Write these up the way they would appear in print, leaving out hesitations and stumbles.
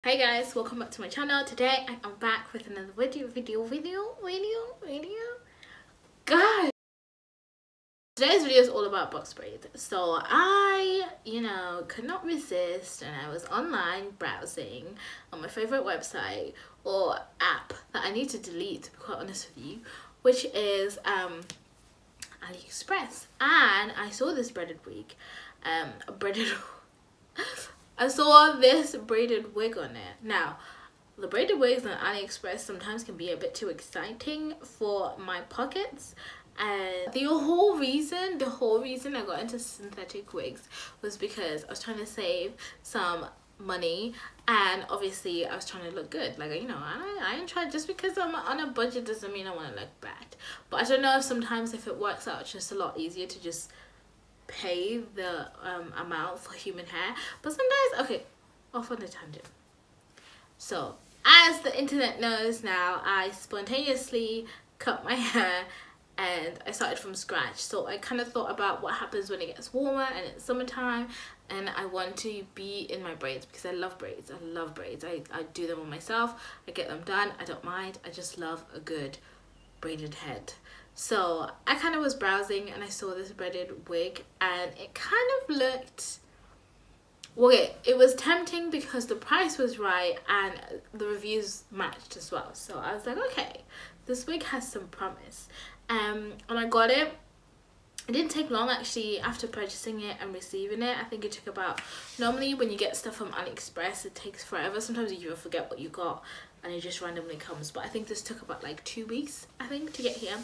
Hi guys, welcome back to my channel. Today I am back with another video. Guys, today's video is all about box braids. So I, could not resist, and I was online browsing on my favorite website or app that I need to delete, to be quite honest with you, which is AliExpress, and I saw this braided wig, I saw this braided wig on it. Now, the braided wigs on AliExpress sometimes can be a bit too exciting for my pockets. And the whole reason I got into synthetic wigs was because I was trying to save some money, and obviously I was trying to look good. Like, I ain't trying, just because I'm on a budget doesn't mean I want to look bad. But I don't know if sometimes if it works out, it's just a lot easier to just pay the amount for human hair. But sometimes, okay, off on a tangent. So as the internet knows now, I spontaneously cut my hair and I started from scratch. So I kind of thought about what happens when it gets warmer and it's summertime, and I want to be in my braids because I love braids. I do them on myself. I get them done. I don't mind. I just love a good braided head. So I kind of was browsing and I saw this braided wig, and it kind of looked, well, it was tempting because the price was right and the reviews matched as well. So I was like, okay, this wig has some promise. And I got it. It didn't take long actually after purchasing it and receiving it. I think it took about, normally when you get stuff from AliExpress, it takes forever. Sometimes you even forget what you got and it just randomly comes. But I think this took about like 2 weeks, I think, to get here.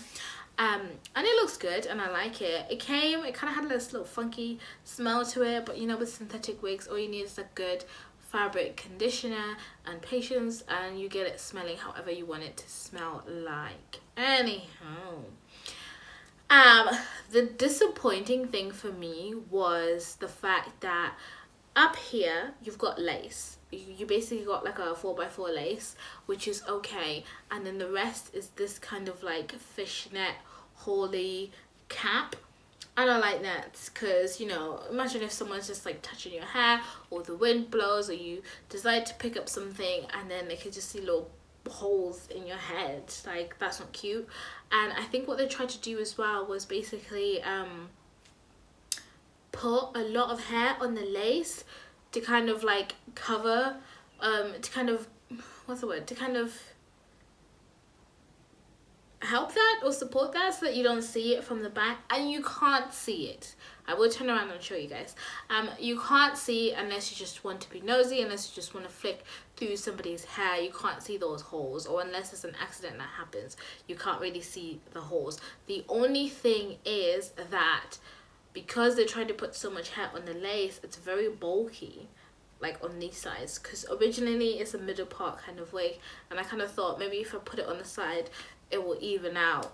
And it looks good and I like it. It kind of had this little funky smell to it, but with synthetic wigs, all you need is a good fabric conditioner and patience, and you get it smelling however you want it to smell like. Anyhow, the disappointing thing for me was the fact that up here you've got lace. You basically got like a 4x4 lace, which is okay, and then the rest is this kind of like fishnet holey cap. I don't like that because, imagine if someone's just like touching your hair, or the wind blows, or you decide to pick up something and then they could just see little holes in your head. Like, that's not cute. And I think what they tried to do as well was basically put a lot of hair on the lace to kind of like cover, to kind of, what's the word, to kind of help that or support that, so that you don't see it from the back, and you can't see it. I will turn around and show you guys. You can't see unless you just want to be nosy, unless you just want to flick through somebody's hair. You can't see those holes, or unless it's an accident that happens, you can't really see the holes. The only thing is that because they tried to put so much hair on the lace, it's very bulky, like on these sides, because originally it's a middle part kind of wig, and I kind of thought maybe if I put it on the side it will even out.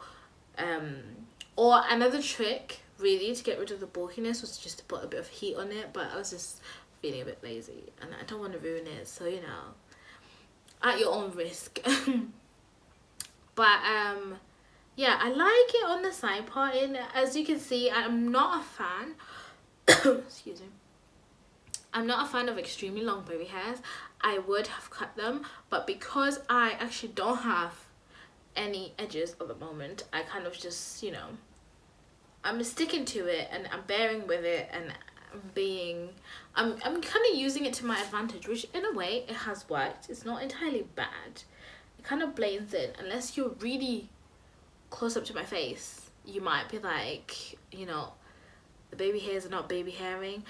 Or another trick really to get rid of the bulkiness was just to put a bit of heat on it, but I was just feeling a bit lazy and I don't want to ruin it, so at your own risk. But yeah, I like it on the side part, and as you can see, I'm not a fan excuse me, I'm not a fan of extremely long baby hairs. I would have cut them, but because I actually don't have any edges at the moment, I kind of just, I'm sticking to it and I'm bearing with it, and I'm kind of using it to my advantage, which in a way it has worked. It's not entirely bad. It kind of blends in. Unless you're really close up to my face, you might be like, the baby hairs are not baby hairing.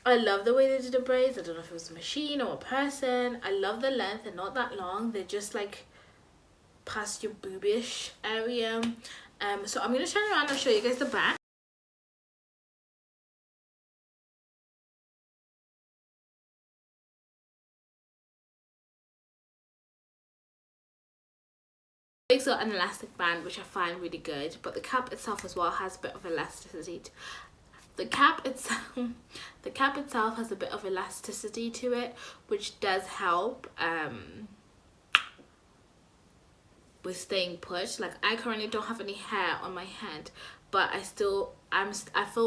I love the way they did the braids. I don't know if it was a machine or a person. I love the length. They're not that long. They're just like past your boobish area. So I'm gonna turn around and show you guys the back. It's got an elastic band, which I find really good, but the cap itself as well has a bit of elasticity. The cap itself has a bit of elasticity to it, which does help with staying put. Like, I currently don't have any hair on my head, but I feel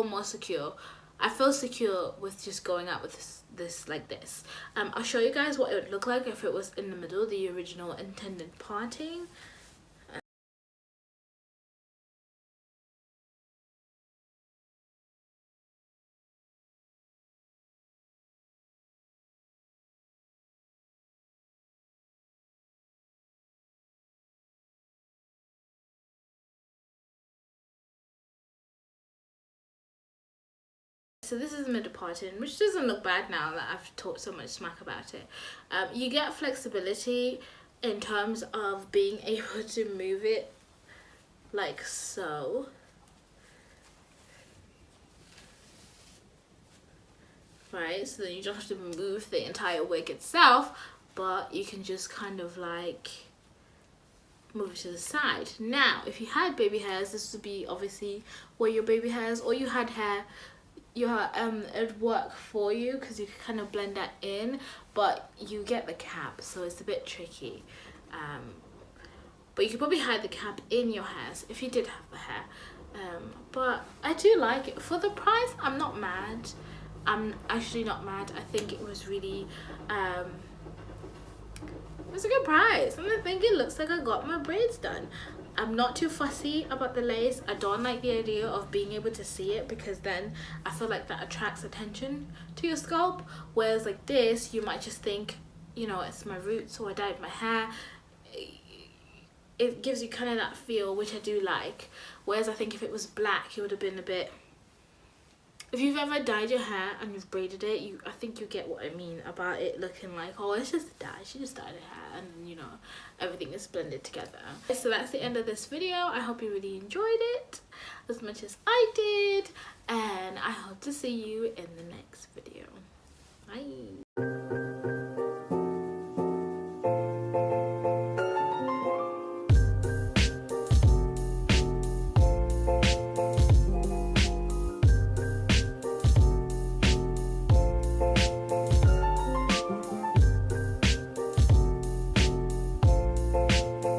more secure I feel secure with just going out with this like this. I'll show you guys what it would look like if it was in the middle, the original intended parting. So this is middle parting, which doesn't look bad now that I've talked so much smack about it. You get flexibility in terms of being able to move it like so. Right, so then you don't have to move the entire wig itself, but you can just kind of like move it to the side. Now, if you had baby hairs, this would be obviously where your baby hairs, or you had hair, it'd work for you because you can kind of blend that in, but you get the cap, so it's a bit tricky. But you could probably hide the cap in your hairs if you did have the hair. But I do like it. For the price, I'm not mad. I'm actually not mad. I think it was really it was a good price, and I think it looks like I got my braids done. I'm not too fussy about the lace. I don't like the idea of being able to see it, because then I feel like that attracts attention to your scalp, whereas like this, you might just think, you know, it's my roots, or I dyed my hair. It gives you kind of that feel, which I do like, whereas I think if it was black, it would have been a bit... If you've ever dyed your hair and you've braided it, I think you get what I mean about it looking like, oh, it's just a dye, she just dyed her hair, and you know, everything is blended together. So that's the end of this video. I hope you really enjoyed it as much as I did, and I hope to see you in the next video. Bye.